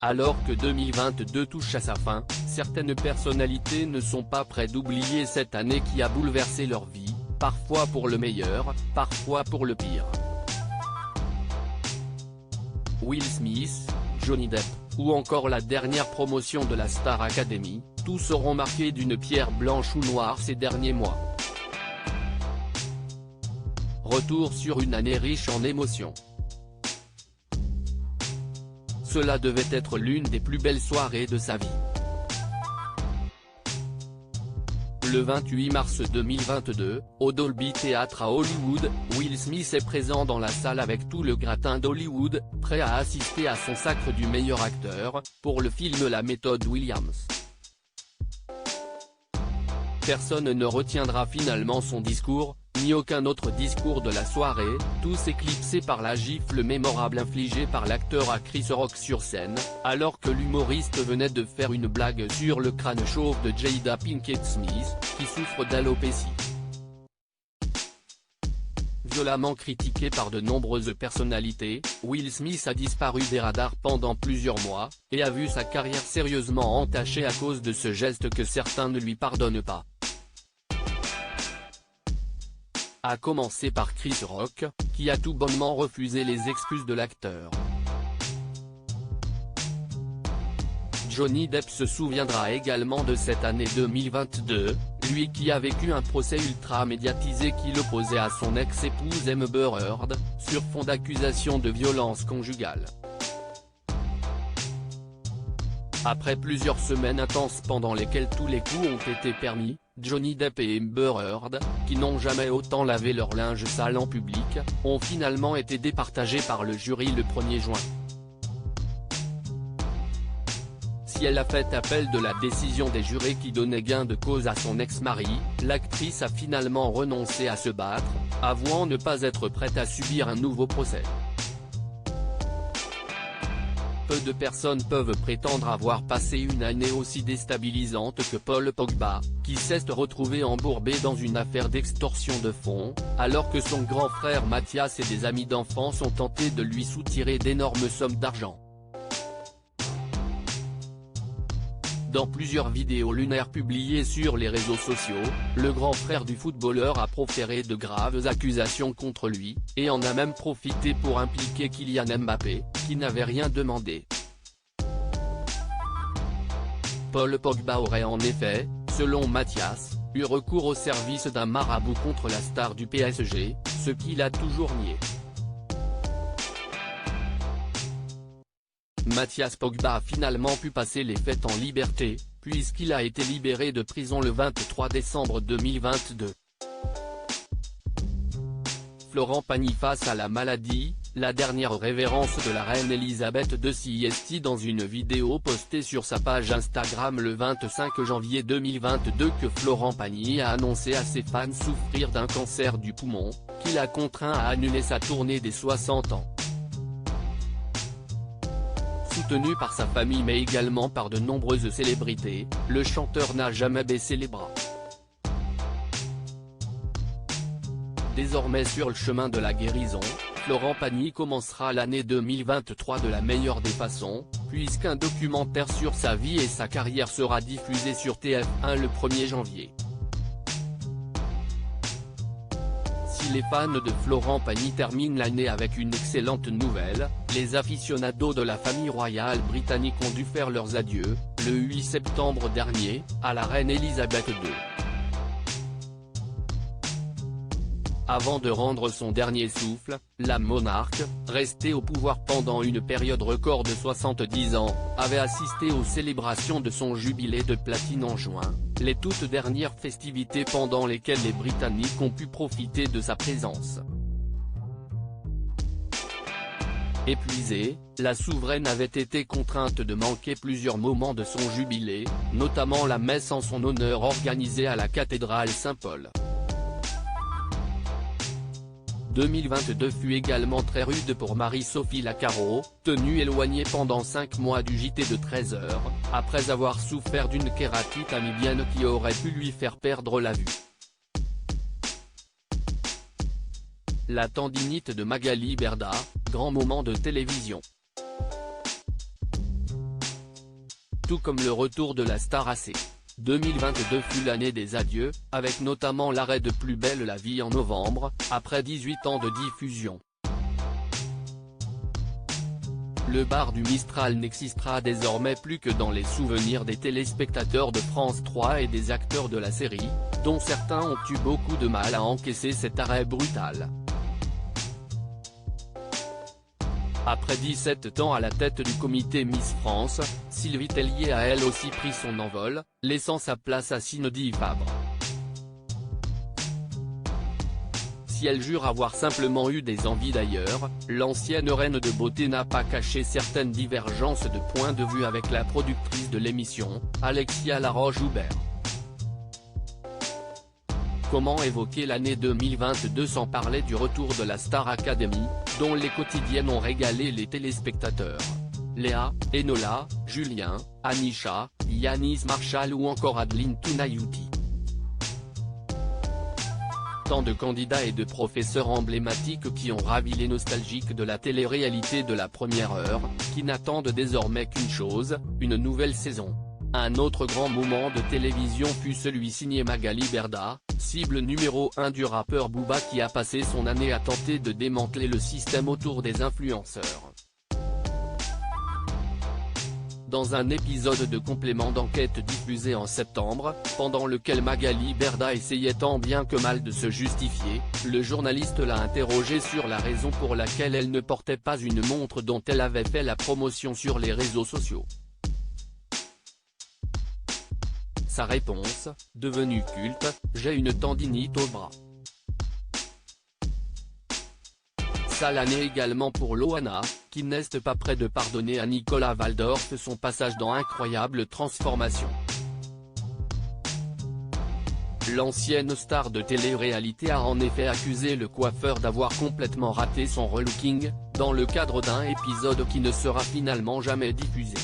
Alors que 2022 touche à sa fin, certaines personnalités ne sont pas près d'oublier cette année qui a bouleversé leur vie, parfois pour le meilleur, parfois pour le pire. Will Smith, Johnny Depp, ou encore la dernière promotion de la Star Academy, tous auront marqué d'une pierre blanche ou noire ces derniers mois. Retour sur une année riche en émotions. Cela devait être l'une des plus belles soirées de sa vie. Le 28 mars 2022, au Dolby Theatre à Hollywood, Will Smith est présent dans la salle avec tout le gratin d'Hollywood, prêt à assister à son sacre du meilleur acteur, pour le film La Méthode Williams. Personne ne retiendra finalement son discours, ni aucun autre discours de la soirée, tous éclipsés par la gifle mémorable infligée par l'acteur à Chris Rock sur scène, alors que l'humoriste venait de faire une blague sur le crâne chauve de Jada Pinkett Smith, qui souffre d'alopécie. Violemment critiqué par de nombreuses personnalités, Will Smith a disparu des radars pendant plusieurs mois, et a vu sa carrière sérieusement entachée à cause de ce geste que certains ne lui pardonnent pas. À commencer par Chris Rock, qui a tout bonnement refusé les excuses de l'acteur. Johnny Depp se souviendra également de cette année 2022, lui qui a vécu un procès ultra médiatisé qui l'opposait à son ex-épouse Amber Heard, sur fond d'accusations de violence conjugale. Après plusieurs semaines intenses pendant lesquelles tous les coups ont été permis, Johnny Depp et Amber Heard, qui n'ont jamais autant lavé leur linge sale en public, ont finalement été départagés par le jury le 1er juin. Si elle a fait appel de la décision des jurés qui donnait gain de cause à son ex-mari, l'actrice a finalement renoncé à se battre, avouant ne pas être prête à subir un nouveau procès. Peu de personnes peuvent prétendre avoir passé une année aussi déstabilisante que Paul Pogba, qui s'est retrouvé embourbé dans une affaire d'extorsion de fonds, alors que son grand frère Mathias et des amis d'enfance ont tenté de lui soutirer d'énormes sommes d'argent. Dans plusieurs vidéos lunaires publiées sur les réseaux sociaux, le grand frère du footballeur a proféré de graves accusations contre lui, et en a même profité pour impliquer Kylian Mbappé, qui n'avait rien demandé. Paul Pogba aurait en effet, selon Mathias, eu recours au service d'un marabout contre la star du PSG, ce qu'il a toujours nié. Mathias Pogba a finalement pu passer les fêtes en liberté, puisqu'il a été libéré de prison le 23 décembre 2022. Florent Pagny face à la maladie, la dernière révérence de la reine Elisabeth II s'y dans une vidéo postée sur sa page Instagram le 25 janvier 2022 que Florent Pagny a annoncé à ses fans souffrir d'un cancer du poumon, qui l'a contraint à annuler sa tournée des 60 ans. Soutenu par sa famille mais également par de nombreuses célébrités, le chanteur n'a jamais baissé les bras. Désormais sur le chemin de la guérison, Florent Pagny commencera l'année 2023 de la meilleure des façons, puisqu'un documentaire sur sa vie et sa carrière sera diffusé sur TF1 le 1er janvier. Si les fans de Florent Pagny terminent l'année avec une excellente nouvelle, les aficionados de la famille royale britannique ont dû faire leurs adieux, le 8 septembre dernier, à la reine Elisabeth II. Avant de rendre son dernier souffle, la monarque, restée au pouvoir pendant une période record de 70 ans, avait assisté aux célébrations de son jubilé de platine en juin, les toutes dernières festivités pendant lesquelles les Britanniques ont pu profiter de sa présence. Épuisée, la souveraine avait été contrainte de manquer plusieurs moments de son jubilé, notamment la messe en son honneur organisée à la cathédrale Saint-Paul. 2022 fut également très rude pour Marie-Sophie Lacaro, tenue éloignée pendant 5 mois du JT de 13h, après avoir souffert d'une kératite amibienne qui aurait pu lui faire perdre la vue. La tendinite de Magali Berda, grand moment de télévision. tout comme le retour de la star AC. 2022 fut l'année des adieux, avec notamment l'arrêt de Plus belle la vie en novembre, après 18 ans de diffusion. Le bar du Mistral n'existera désormais plus que dans les souvenirs des téléspectateurs de France 3 et des acteurs de la série, dont certains ont eu beaucoup de mal à encaisser cet arrêt brutal. Après 17 ans à la tête du comité Miss France, Sylvie Tellier a elle aussi pris son envol, laissant sa place à Cindy Fabre. Si elle jure avoir simplement eu des envies d'ailleurs, l'ancienne reine de beauté n'a pas caché certaines divergences de point de vue avec la productrice de l'émission, Alexia Laroche-Joubert. Comment évoquer l'année 2022 sans parler du retour de la Star Academy, dont les quotidiennes ont régalé les téléspectateurs. Léa, Enola, Julien, Anisha, Yanis Marshall ou encore Adeline Tounayouti. Tant de candidats et de professeurs emblématiques qui ont ravi les nostalgiques de la télé-réalité de la première heure, qui n'attendent désormais qu'une chose, une nouvelle saison. Un autre grand moment de télévision fut celui signé Magali Berda, cible numéro 1 du rappeur Booba qui a passé son année à tenter de démanteler le système autour des influenceurs. Dans un épisode de complément d'enquête diffusé en septembre, pendant lequel Magali Berda essayait tant bien que mal de se justifier, le journaliste l'a interrogée sur la raison pour laquelle elle ne portait pas une montre dont elle avait fait la promotion sur les réseaux sociaux. Sa réponse, devenue culte, « J'ai une tendinite au bras ». Sale année également pour Loana, qui n'est pas près de pardonner à Nicolas Waldorf son passage dans Incroyable Transformation. L'ancienne star de télé-réalité a en effet accusé le coiffeur d'avoir complètement raté son relooking, dans le cadre d'un épisode qui ne sera finalement jamais diffusé.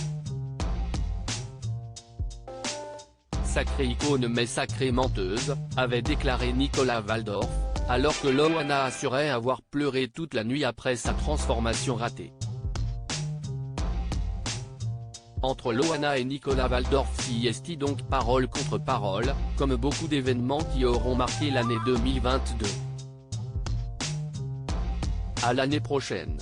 Sacrée icône mais sacrée menteuse, avait déclaré Nicolas Waldorf, alors que Loana assurait avoir pleuré toute la nuit après sa transformation ratée. Entre Loana et Nicolas Waldorf CIST donc parole contre parole, comme beaucoup d'événements qui auront marqué l'année 2022. À l'année prochaine.